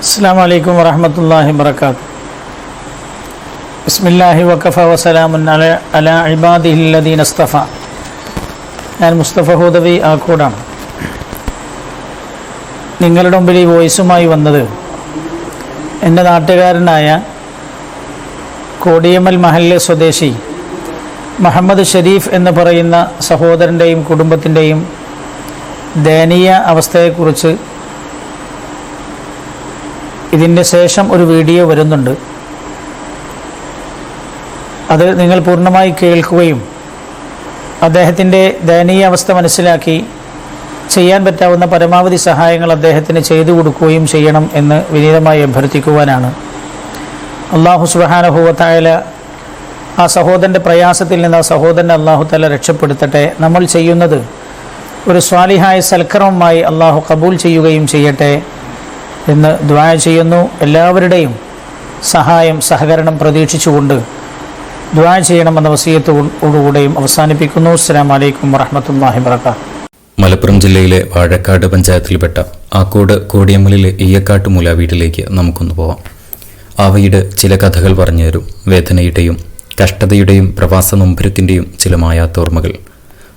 അസ്സലാമു അലൈക്കും വറഹ്മത്തുള്ളാഹി വബറകാതുഹു. ബിസ്മില്ലാഹി വഖഫ വസലാമുൻ അലാ ഇബാദിഹില്ലദീന ഇസ്തഫ. ഞാൻ മുസ്തഫ ഹുദവി ആക്കോടാണ്. നിങ്ങളുടെ മുമ്പിൽ ഈ വോയിസുമായി വന്നത് എൻ്റെ നാട്ടുകാരനായ കോടിയമൽ മഹല്ല് സ്വദേശി മുഹമ്മദ് ഷരീഫ് എന്ന് പറയുന്ന സഹോദരൻ്റെയും കുടുംബത്തിൻ്റെയും ദയനീയ അവസ്ഥയെക്കുറിച്ച് ഇതിൻ്റെ ശേഷം ഒരു വീഡിയോ വരുന്നുണ്ട്. അത് നിങ്ങൾ പൂർണ്ണമായി കേൾക്കുകയും അദ്ദേഹത്തിൻ്റെ ദയനീയ അവസ്ഥ മനസ്സിലാക്കി ചെയ്യാൻ പറ്റാവുന്ന പരമാവധി സഹായങ്ങൾ അദ്ദേഹത്തിന് ചെയ്തു കൊടുക്കുകയും ചെയ്യണം എന്ന് വിനീതമായി അഭ്യർത്ഥിക്കുവാനാണ്. അല്ലാഹു സുബ്ഹാനഹു വ തആല ആ സഹോദരൻ്റെ പ്രയാസത്തിൽ നിന്ന് ആ സഹോദരനെ അല്ലാഹു തആല രക്ഷപ്പെടുത്തട്ടെ. നമ്മൾ ചെയ്യുന്നത് ഒരു സ്വാലിഹായ സൽക്കർമ്മമായി അല്ലാഹു കബൂൽ ചെയ്യുകയും ചെയ്യട്ടെ എന്ന് ദുആ ചെയ്യുന്നു. എല്ലാവരുടെയും സഹായം സഹകരണം പ്രതീക്ഷിച്ചുകൊണ്ട് ദുആ ചെയ്യണമെന്ന വസിയത്തോടുകൂടെയും അവസാനിപ്പിക്കുന്നു. അസ്സലാമു അലൈക്കും വറഹ്മത്തുള്ളാഹി വബറകാതുഹു. മലപ്പുറം ജില്ലയിലെ വാഴക്കാട് പഞ്ചായത്തിൽപ്പെട്ട ആക്കോട് കോടിയമ്മലിലെ ഈയക്കാട്ട് മൂല വീട്ടിലേക്ക് നമുക്കൊന്ന് പോവാം. ആ വീട് ചില കഥകൾ പറഞ്ഞു തരും. വേദനയുടെയും കഷ്ടതയുടെയും പ്രവാസ നൊമ്പരത്തിൻ്റെയും ചില മായാത്തോർമ്മകൾ.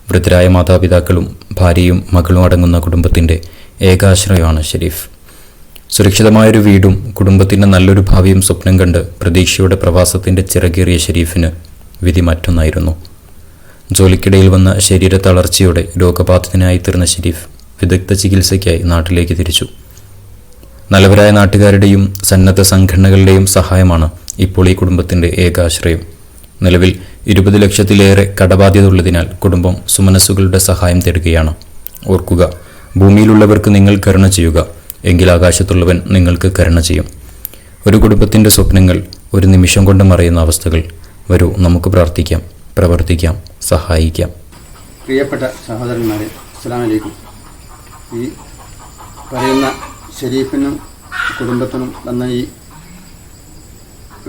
വൃദ്ധരായ മാതാപിതാക്കളും ഭാര്യയും മകളും അടങ്ങുന്ന കുടുംബത്തിൻ്റെ ഏകാശ്രയമാണ് ഷരീഫ്. സുരക്ഷിതമായൊരു വീടും കുടുംബത്തിൻ്റെ നല്ലൊരു ഭാവിയും സ്വപ്നം കണ്ട് പ്രതീക്ഷയുടെ പ്രവാസത്തിൻ്റെ ചിറകേറിയ ഷരീഫിന് വിധി മറ്റൊന്നായിരുന്നു. ജോലിക്കിടയിൽ വന്ന ശരീര തളർച്ചയോടെ രോഗബാധിതനായി തീർന്ന ഷരീഫ് വിദഗ്ധ ചികിത്സയ്ക്കായി നാട്ടിലേക്ക് തിരിച്ചു. നല്ലവരായ നാട്ടുകാരുടെയും സന്നദ്ധ സംഘടനകളുടെയും സഹായമാണ് ഇപ്പോൾ ഈ കുടുംബത്തിൻ്റെ ഏകാശ്രയം. നിലവിൽ 20 ലക്ഷത്തിലേറെ കടബാധ്യത ഉള്ളതിനാൽ കുടുംബം സുമനസ്സുകളുടെ സഹായം തേടുകയാണ്. ഓർക്കുക, ഭൂമിയിലുള്ളവർക്ക് നിങ്ങൾ കരുണ ചെയ്യുക, എങ്കിൽ ആകാശത്തുള്ളവൻ നിങ്ങൾക്ക് കരുണ ചെയ്യും. ഒരു കുടുംബത്തിൻ്റെ സ്വപ്നങ്ങൾ ഒരു നിമിഷം കൊണ്ട് മറയുന്ന അവസ്ഥകൾ. വരൂ, നമുക്ക് പ്രാർത്ഥിക്കാം, പ്രവർത്തിക്കാം, സഹായിക്കാം. പ്രിയപ്പെട്ട സഹോദരന്മാരെ, അസ്സലാമു അലൈക്കും. ഈ പറയുന്ന ഷരീഫിനും കുടുംബത്തിനും വന്ന ഈ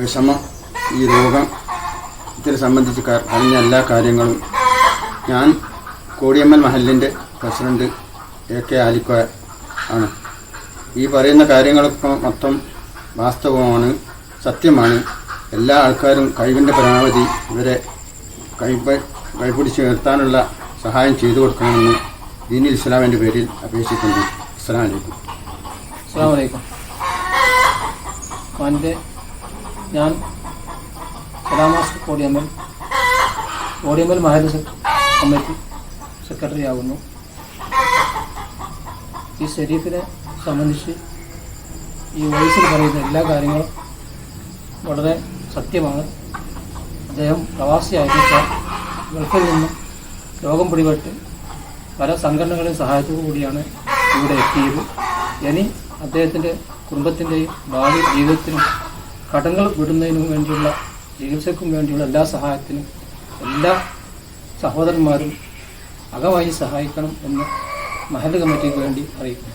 വിഷമം, ഈ രോഗത്തിനെ സംബന്ധിച്ച് അറിഞ്ഞ എല്ലാ കാര്യങ്ങളും ഞാൻ കോടിയമ്മൽ മഹലിൻ്റെ പ്രസിഡന്റ് AK ആലിക്കോയ ആണ്. ഈ പറയുന്ന കാര്യങ്ങളൊക്കെ മൊത്തം വാസ്തവമാണ്, സത്യമാണ്. എല്ലാ ആൾക്കാരും കഴിവിൻ്റെ പരമാവധി ഇവരെ കൈപിടിച്ച് നിർത്താനുള്ള സഹായം ചെയ്തു കൊടുക്കണമെന്ന് ദീനുൽ ഇസ്ലാമിൻ്റെ പേരിൽ അപേക്ഷിക്കുന്നു. അസ്സലാമു അലൈക്കും. അസ്സലാമു അലൈക്കും. ഞാൻ സലാമാസ് കോടിയമ്മൽ മഹല്ല് കമ്മിറ്റി സെക്രട്ടറി ആകുന്നു. ഈ ഷരീഫിനെ സംബന്ധിച്ച് ഈ വോയിസിൽ പറയുന്ന എല്ലാ കാര്യങ്ങളും വളരെ സത്യമാണ്. അദ്ദേഹം പ്രവാസിയായിട്ട് ഗൾഫിൽ നിന്നും രോഗം പിടിപെട്ട് പല സംഘടനകളുടെയും സഹായത്തോടു കൂടിയാണ് ഇവിടെ എത്തിയത്. ഇനി അദ്ദേഹത്തിൻ്റെ കുടുംബത്തിൻ്റെയും ഭാവി ജീവിതത്തിനും കടങ്ങൾ വിടുന്നതിനും വേണ്ടിയുള്ള ചികിത്സയ്ക്കും വേണ്ടിയുള്ള എല്ലാ സഹായത്തിനും എല്ലാ സഹോദരന്മാരും അകമായി സഹായിക്കണം എന്ന് മഹല്ല് കമ്മിറ്റിക്ക് വേണ്ടി അറിയിക്കുന്നു.